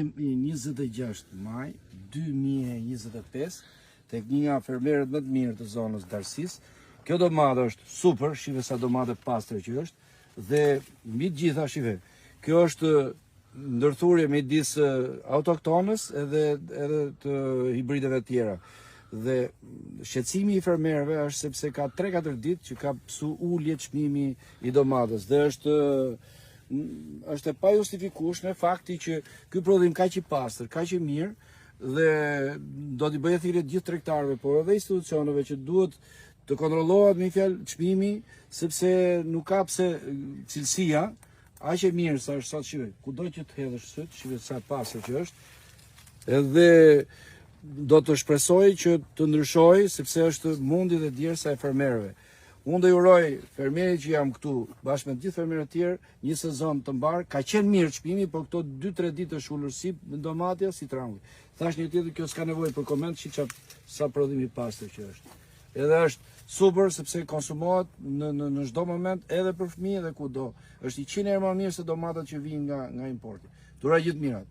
26 maj 2025 tek një nga fermerët më të mirë të zonës Darësis. Kjo domate është super, shive sa domate pastër që është dhe mbi të gjitha shive. Kjo është ndërthurje midis autoktonës edhe të hibrideve tjera. Dhe shqetësimi i fermerëve është sepse ka 3-4 ditë që ka pësu ulje çmimi i domates dhe është e pa justifikueshme fakti që ky prodhim kaq i pastër, kaq i mirë dhe do t'i bëjë thirrje gjithë tregtarëve, por edhe institucioneve që duhet të kontrollohet me fjalë çmimi, sepse nuk ka pse cilësia aq e mirë sa është sot shive. Kudo që të hedhësh syt, shive sa pastër që është. Edhe do të shpresoj që të ndryshojë sepse është mundi dhe djersa e fermerëve. Unë do uroj fermerit që jam këtu bashkë me të gjithë fermerët tjerë, një sezon të mbar, ka qenë mirë çmimi, por këto 2-3 ditë është ulur si domatja si tranguj. Thash një tjetër, kjo s'ka nevojë për koment, shiq sa prodhim i pastër që është. Edhe është super sepse konsumohet në çdo moment edhe për fëmijë edhe kudo. Është 100 herë më mirë se domatat që vijnë nga importi. Turoj gjithë mirat.